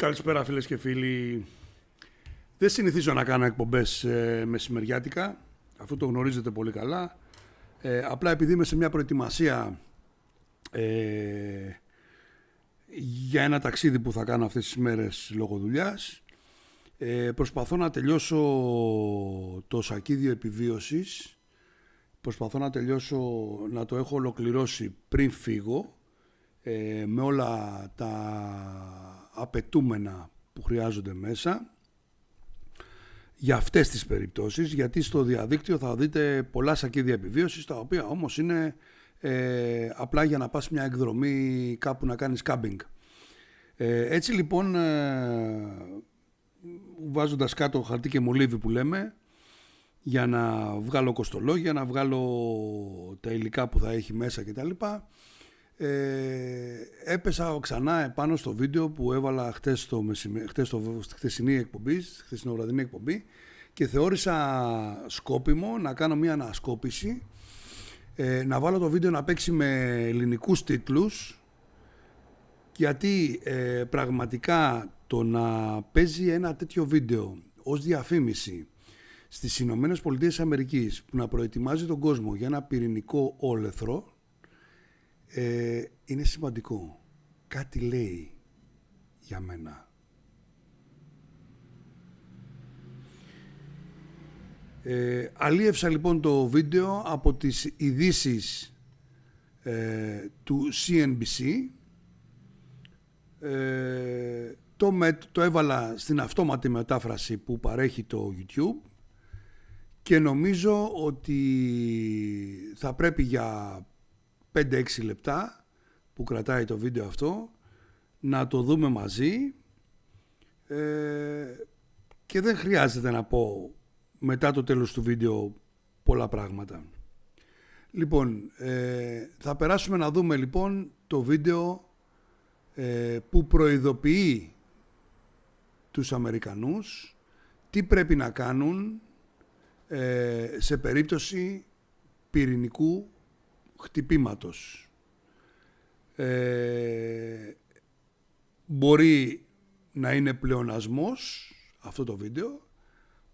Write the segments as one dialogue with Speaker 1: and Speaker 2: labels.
Speaker 1: Καλησπέρα φίλες και φίλοι. Δεν συνηθίζω να κάνω εκπομπές μεσημεριάτικα, αυτό το γνωρίζετε πολύ καλά. Απλά επειδή είμαι σε μια προετοιμασία για ένα ταξίδι που θα κάνω αυτές τις μέρες λόγω δουλειάς, προσπαθώ να τελειώσω το σακίδιο επιβίωσης, προσπαθώ να το έχω ολοκληρώσει πριν φύγω, με όλα τα απαιτούμενα που χρειάζονται μέσα για αυτές τις περιπτώσεις, γιατί στο διαδίκτυο θα δείτε πολλά σακίδια επιβίωσης, τα οποία όμως είναι απλά για να πας μια εκδρομή κάπου να κάνεις κάμπινγκ. Έτσι λοιπόν, βάζοντας κάτω χαρτί και μολύβι που λέμε, για να βγάλω κοστολόγια, να βγάλω τα υλικά που θα έχει μέσα κτλ. Έπεσα ξανά επάνω στο βίντεο που έβαλα χθεσινή βραδινή εκπομπή και θεώρησα σκόπιμο να κάνω μια ανασκόπηση, να βάλω το βίντεο να παίξει με ελληνικούς τίτλους, γιατί πραγματικά το να παίζει ένα τέτοιο βίντεο ως διαφήμιση στις Ηνωμένες Πολιτείες Αμερικής, που να προετοιμάζει τον κόσμο για ένα πυρηνικό όλεθρο, είναι σημαντικό. Κάτι λέει για μένα. Αλίευσα λοιπόν το βίντεο από τις ειδήσεις του CNBC, το έβαλα στην αυτόματη μετάφραση που παρέχει το YouTube και νομίζω ότι θα πρέπει για 5-6 λεπτά που κρατάει το βίντεο αυτό να το δούμε μαζί, και δεν χρειάζεται να πω μετά το τέλος του βίντεο πολλά πράγματα. Λοιπόν, θα περάσουμε να δούμε λοιπόν το βίντεο που προειδοποιεί τους Αμερικανούς τι πρέπει να κάνουν σε περίπτωση πυρηνικού χτυπήματος. Μπορεί να είναι πλεονασμός αυτό το βίντεο,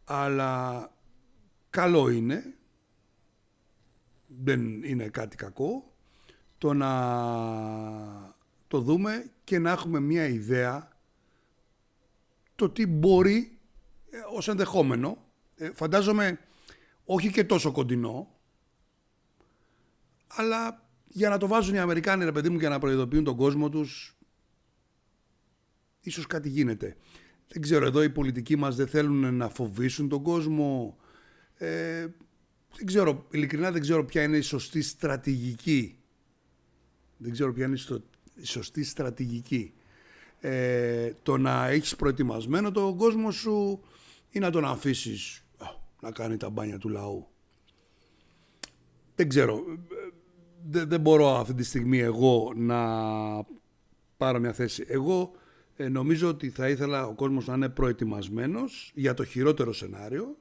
Speaker 1: αλλά καλό είναι, δεν είναι κάτι κακό, το να το δούμε και να έχουμε μια ιδέα το τι μπορεί ως ενδεχόμενο, φαντάζομαι όχι και τόσο κοντινό, αλλά για να το βάζουν οι Αμερικάνοι, ρε παιδί μου, και να προειδοποιούν τον κόσμο τους, ίσως κάτι γίνεται. Δεν ξέρω, εδώ οι πολιτικοί μας δεν θέλουν να φοβήσουν τον κόσμο. Δεν ξέρω, ειλικρινά δεν ξέρω ποια είναι η σωστή στρατηγική. Δεν ξέρω ποια είναι η σωστή στρατηγική. Το να έχεις προετοιμασμένο τον κόσμο σου ή να τον αφήσεις να κάνει τα μπάνια του λαού. Δεν ξέρω. Δεν μπορώ αυτή τη στιγμή εγώ να πάρω μια θέση. Εγώ νομίζω ότι θα ήθελα ο κόσμος να είναι προετοιμασμένος για το χειρότερο σενάριο,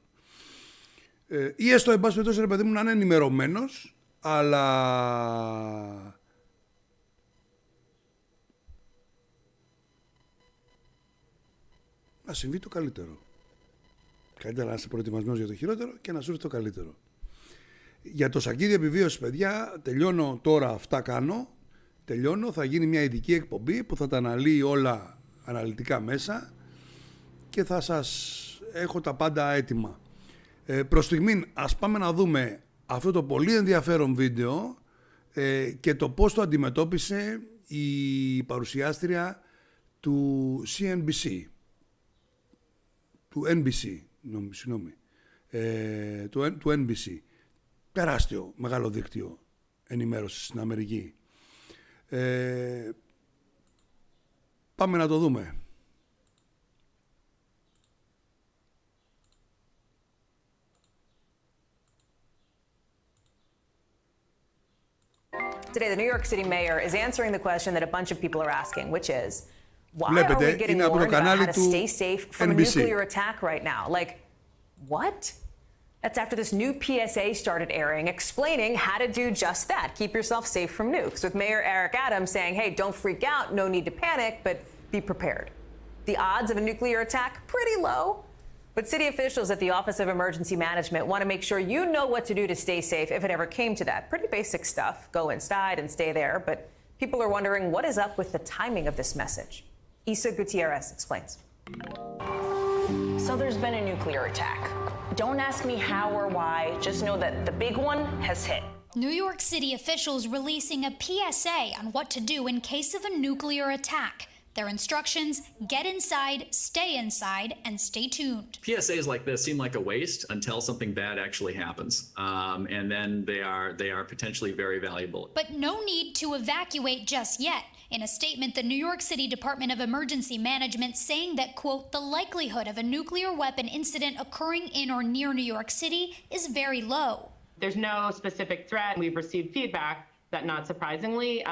Speaker 1: ή έστω εν πάση περιπτώσει, ρε παιδί μου, να είναι ενημερωμένος, αλλά να συμβεί το καλύτερο. Καλύτερα να είσαι προετοιμασμένος για το χειρότερο και να σου έρθει το καλύτερο. Για το σακίδιο επιβίωσης, παιδιά, τελειώνω τώρα, αυτά κάνω. Τελειώνω, θα γίνει μια ειδική εκπομπή που θα τα αναλύει όλα αναλυτικά μέσα και θα σας έχω τα πάντα έτοιμα. Προς στιγμήν, ας πάμε να δούμε αυτό το πολύ ενδιαφέρον βίντεο και το πώς το αντιμετώπισε η παρουσιάστρια του CNBC, του NBC, συγγνώμη, του NBC. Τεράστιο μεγάλο δίκτυο ενημέρωσης στην Αμερική. Πάμε να το δούμε.
Speaker 2: Today, the New York City mayor is answering the question that a bunch of people are asking, which is, why are we getting warned about how to stay safe from a nuclear attack right now? Like, what? That's after this new PSA started airing, explaining how to do just that. Keep yourself safe from nukes. With Mayor Eric Adams saying, hey, don't freak out, no need to panic, but be prepared. The odds of a nuclear attack, pretty low. But city officials at the Office of Emergency Management want to make sure you know what to do to stay safe if it ever came to that. Pretty basic stuff. Go inside and stay there. But people are wondering what is up with the timing of this message. Isa Gutierrez explains.
Speaker 3: So there's been a nuclear attack. Don't ask me how or why. Just know that the big one has hit.
Speaker 4: New York City officials releasing a PSA on what to do in case of a nuclear attack. Their instructions: get inside, stay inside, and stay tuned.
Speaker 5: PSAs like this seem like a waste until something bad actually happens. And then they are potentially very valuable.
Speaker 4: But no need to evacuate just yet. In a statement, the New York City Department of Emergency Management saying that, quote, the likelihood of a nuclear weapon incident occurring in or near New York City is very low.
Speaker 6: There's no specific threat. We've received feedback that, not surprisingly,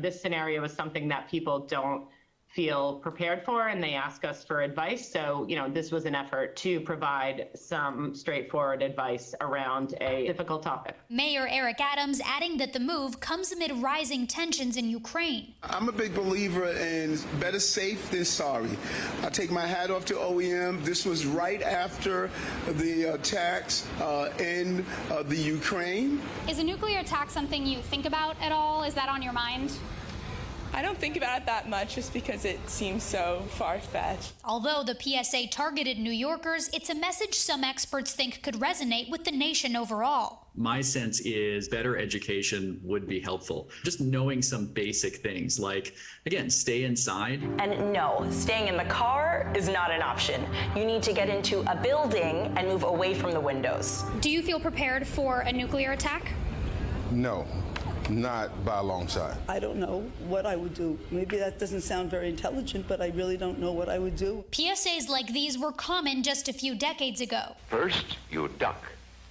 Speaker 6: this scenario is something that people don't feel prepared for, and they ask us for advice. So, this was an effort to provide some straightforward advice around a difficult topic.
Speaker 4: Mayor Eric Adams adding that the move comes amid rising tensions in Ukraine.
Speaker 7: I'm a big believer in better safe than sorry. I take my hat off to OEM. This was right after the attacks in the Ukraine.
Speaker 8: Is a nuclear attack something you think about at all? Is that on your mind?
Speaker 9: I don't think about it that much just because it seems so far-fetched.
Speaker 4: Although the PSA targeted New Yorkers, it's a message some experts think could resonate with the nation overall.
Speaker 5: My sense is better education would be helpful. Just knowing some basic things like, again, stay inside.
Speaker 3: And no, staying in the car is not an option. You need to get into a building and move away from the windows.
Speaker 8: Do you feel prepared for a nuclear attack?
Speaker 7: No. Not by a long shot.
Speaker 10: I don't know what I would do. Maybe that doesn't sound very intelligent, but I really don't know what I would do.
Speaker 4: PSAs like these were common just a few decades ago.
Speaker 11: First, you duck,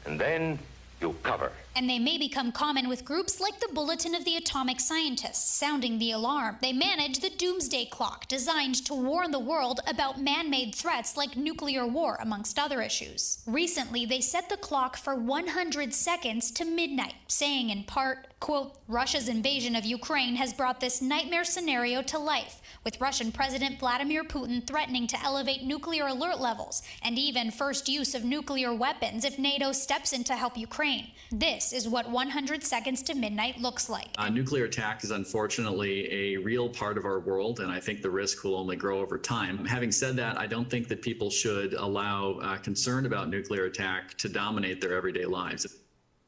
Speaker 11: and then you cover.
Speaker 4: And they may become common with groups like the Bulletin of the Atomic Scientists, sounding the alarm. They manage the doomsday clock, designed to warn the world about man-made threats like nuclear war, amongst other issues. Recently, they set the clock for 100 seconds to midnight, saying in part, quote, Russia's invasion of Ukraine has brought this nightmare scenario to life, with Russian President Vladimir Putin threatening to elevate nuclear alert levels and even first use of nuclear weapons if NATO steps in to help Ukraine. This is what 100 seconds to midnight looks like.
Speaker 5: A nuclear attack is unfortunately a real part of our world, and I think the risk will only grow over time. Having said that, I don't think that people should allow concern about nuclear attack to dominate their everyday lives.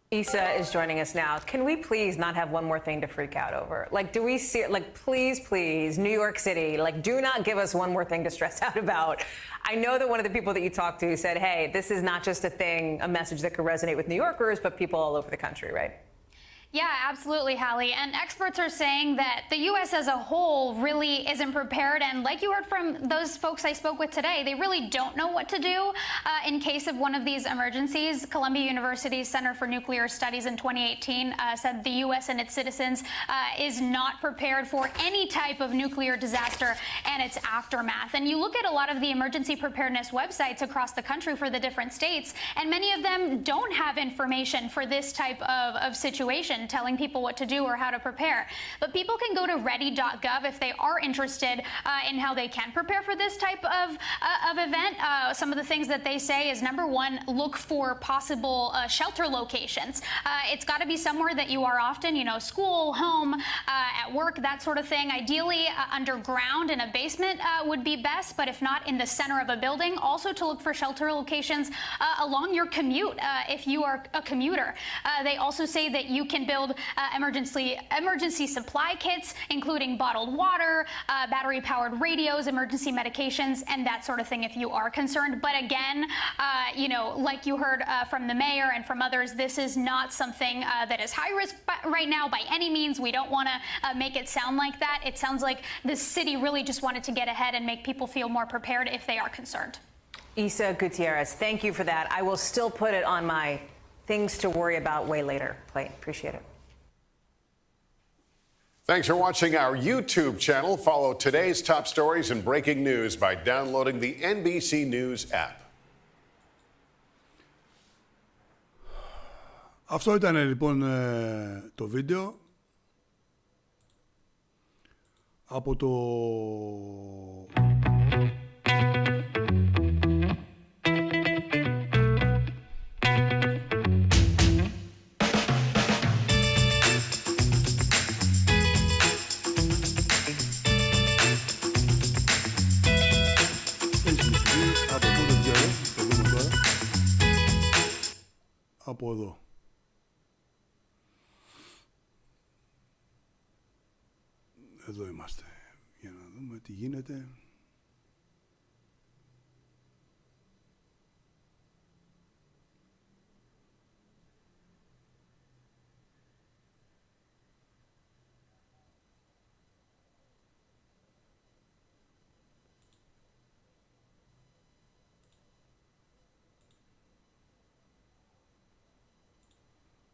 Speaker 2: Isa is joining us now. Can we please not have one more thing to freak out over? Do we see, please, New York City, do not give us one more thing to stress out about. I know that one of the people that you talked to said, hey, this is not just a message that could resonate with New Yorkers, but people all over the country, right?
Speaker 8: Yeah, absolutely, Hallie. And experts are saying that the U.S. as a whole really isn't prepared. And like you heard from those folks I spoke with today, they really don't know what to do in case of one of these emergencies. Columbia University's Center for Nuclear Studies in 2018 said the U.S. and its citizens is not prepared for any type of nuclear disaster and its aftermath. And you look at a lot of the emergency preparedness websites across the country for the different states, and many of them don't have information for this type of situation, telling people what to do or how to prepare. But people can go to ready.gov if they are interested in how they can prepare for this type of event. Some of the things that they say is, number one, look for possible shelter locations. It's got to be somewhere that you are often, school, home, at work, that sort of thing. Ideally, underground in a basement would be best, but if not, in the center of a building. Also to look for shelter locations along your commute if you are a commuter. They also say that you can build emergency supply kits, including bottled water, battery-powered radios, emergency medications, and that sort of thing if you are concerned. But again, like you heard from the mayor and from others, this is not something that is high risk right now by any means. We don't want to make it sound like that. It sounds like the city really just wanted to get ahead and make people feel more prepared if they are concerned.
Speaker 2: Isa Gutierrez, thank you for that. I will still put it on my things to worry about way later plate. Appreciate it.
Speaker 12: Thanks for watching our YouTube channel. Follow today's top stories and breaking news by downloading the NBC News app.
Speaker 1: Αυτό ήταν λοιπόν το βίντεο από το από εδώ. Εδώ είμαστε. Για να δούμε τι γίνεται.